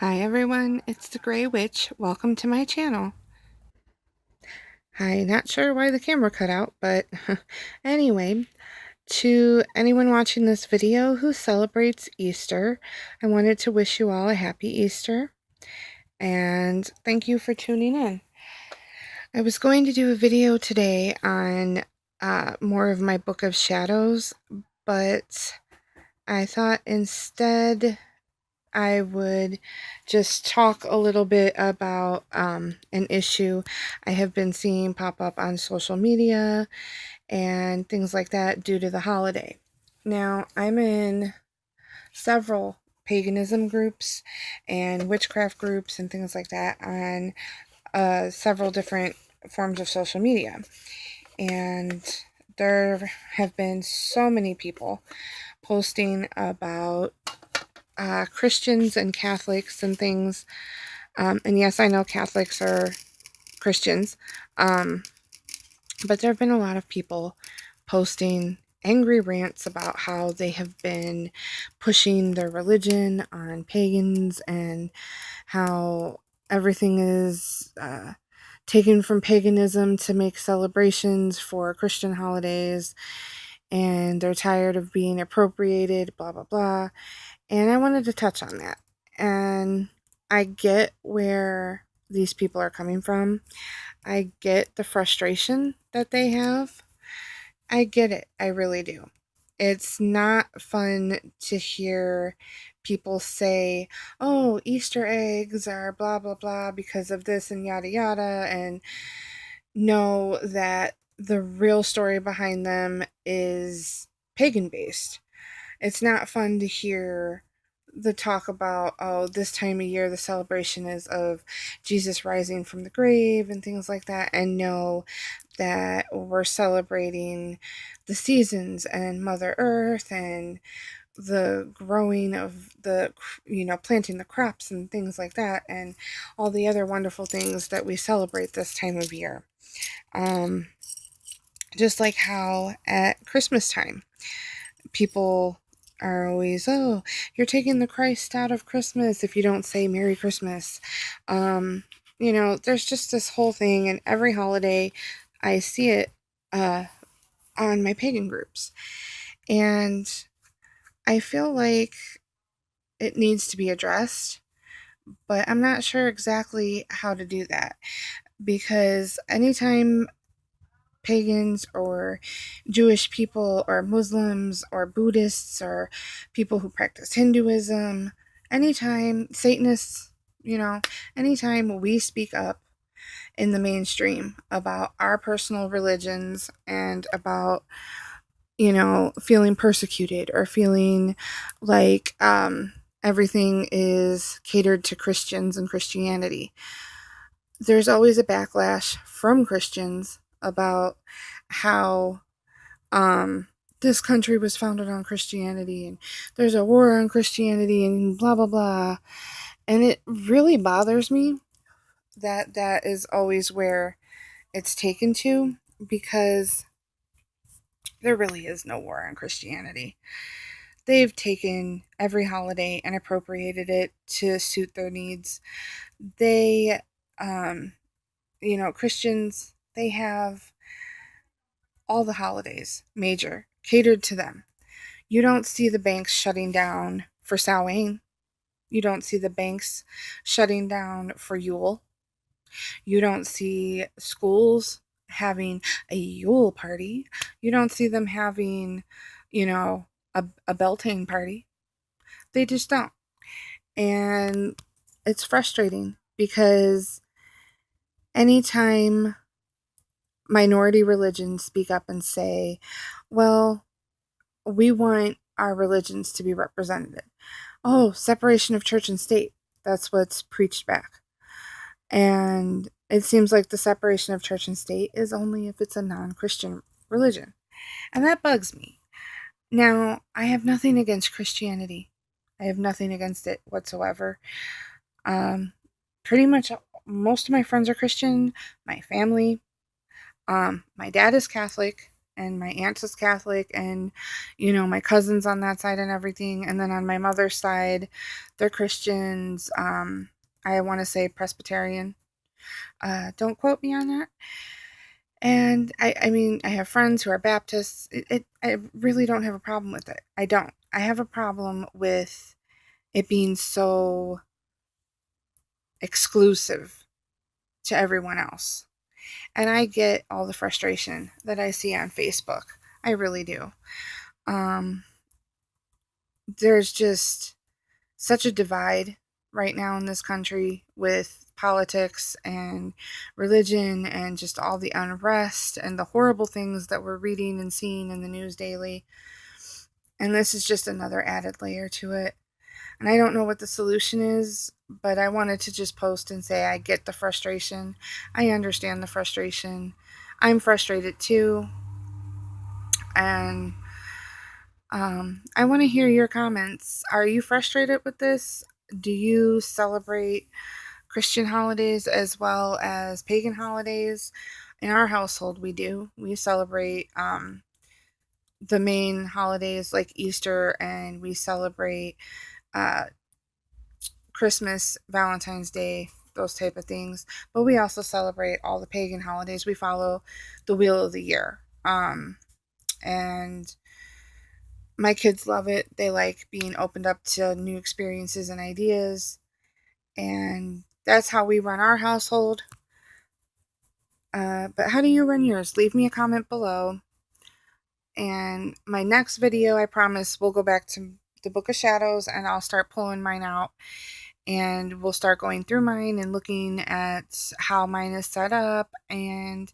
Hi everyone, it's the Grey Witch. Welcome to my channel. Hi, not sure why the camera cut out, but anyway, to anyone watching this video who celebrates Easter, I wanted to wish you all a happy Easter, and thank you for tuning in. I was going to do a video today on more of my Book of Shadows, but I thought instead I would just talk a little bit about an issue I have been seeing pop up on social media and things like that due to the holiday. Now, I'm in several paganism groups and witchcraft groups and things like that on several different forms of social media. And there have been so many people posting about Christians and Catholics and things. And yes, I know Catholics are Christians. But there have been a lot of people posting angry rants about how they have been pushing their religion on pagans and how everything is taken from paganism to make celebrations for Christian holidays, and they're tired of being appropriated, blah, blah, blah. And I wanted to touch on that. And I get where these people are coming from. I get the frustration that they have. I get it. I really do. It's not fun to hear people say, oh, Easter eggs are blah, blah, blah because of this and yada, yada, and know that the real story behind them is pagan based. It's not fun to hear the talk about, oh, this time of year the celebration is of Jesus rising from the grave and things like that, and know that we're celebrating the seasons and Mother Earth and the growing of the, planting the crops and things like that, and all the other wonderful things that we celebrate this time of year. Just like how at Christmas time, people are always, oh, you're taking the Christ out of Christmas if you don't say Merry Christmas. There's just this whole thing, and every holiday I see it on my pagan groups. And I feel like it needs to be addressed, but I'm not sure exactly how to do that. Because anytime pagans or Jewish people or Muslims or Buddhists or people who practice Hinduism, anytime Satanists, anytime we speak up in the mainstream about our personal religions and about, feeling persecuted or feeling like everything is catered to Christians and Christianity, there's always a backlash from Christians about how this country was founded on Christianity and there's a war on Christianity and blah, blah, blah. And it really bothers me that that is always where it's taken to, because there really is no war on Christianity. They've taken every holiday and appropriated it to suit their needs. They, Christians, they have all the holidays, major, catered to them. You don't see the banks shutting down for Samhain. You don't see the banks shutting down for Yule. You don't see schools having a Yule party. You don't see them having, a Beltane party. They just don't. And it's frustrating because anytime minority religions speak up and say, well, we want our religions to be represented. Oh, separation of church and state. That's what's preached back. And it seems like the separation of church and state is only if it's a non-Christian religion. And that bugs me. Now, I have nothing against Christianity. I have nothing against it whatsoever. Pretty much most of my friends are Christian. My family. My dad is Catholic. and my aunt is Catholic, and my cousins on that side and everything. And then on my mother's side, they're Christians. I want to say Presbyterian. Don't quote me on that. And I mean, I have friends who are Baptists. I really don't have a problem with it. I don't. I have a problem with it being so exclusive to everyone else. And I get all the frustration that I see on Facebook. I really do. Um, there's just such a divide right now in this country with politics and religion and just all the unrest and the horrible things that we're reading and seeing in the news daily. And this is just another added layer to it. And I don't know what the solution is, but I wanted to just post and say I get the frustration. I understand the frustration. I'm frustrated too. And I want to hear your comments. Are you frustrated with this? Do you celebrate Christian holidays as well as pagan holidays? In our household, we do. We celebrate the main holidays like Easter, and we celebrate uh, Christmas, Valentine's Day, those type of things. But we also celebrate all the pagan holidays. We follow the wheel of the year. And my kids love it. They like being opened up to new experiences and ideas. And that's how we run our household. But how do you run yours? Leave me a comment below. And my next video, I promise, we'll go back to the Book of Shadows, and I'll start pulling mine out. And we'll start going through mine and looking at how mine is set up and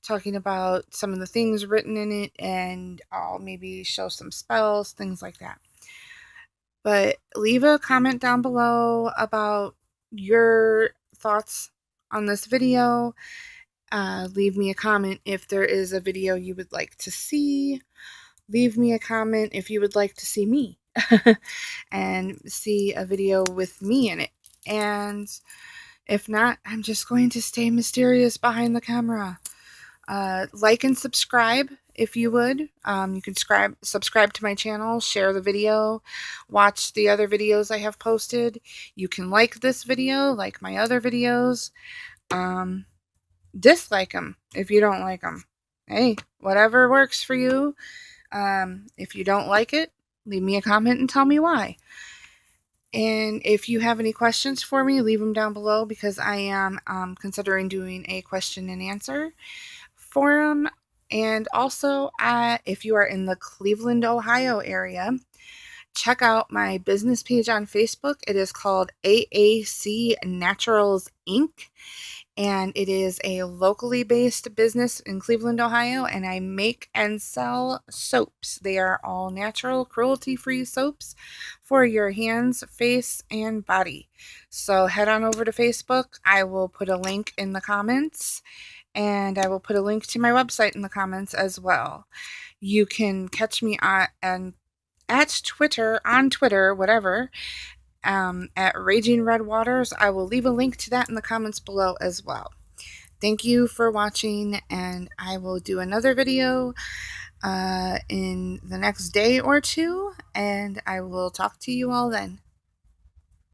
talking about some of the things written in it, and I'll maybe show some spells, things like that. But leave a comment down below about your thoughts on this video. Leave me a comment if there is a video you would like to see. Leave me a comment if you would like to see me and see a video with me in it. And if not, I'm just going to stay mysterious behind the camera. Like and subscribe if you would. You can subscribe to my channel, share the video, watch the other videos I have posted. You can like this video, like my other videos. Dislike them if you don't like them. Hey, whatever works for you. If you don't like it, leave me a comment and tell me why. And if you have any questions for me, leave them down below, because I am considering doing a question and answer forum. And also, if you are in the Cleveland, Ohio area, check out my business page on Facebook. It is called AAC Naturals Inc. And it is a locally based business in Cleveland, Ohio, and I make and sell soaps. They are all natural, cruelty-free soaps for your hands, face, and body. So head on over to Facebook. I will put a link in the comments, and I will put a link to my website in the comments as well. You can catch me on Twitter, whatever, at Raging Red Waters. I will leave a link to that in the comments below as well. Thank you for watching, and I will do another video in the next day or two, and I will talk to you all then.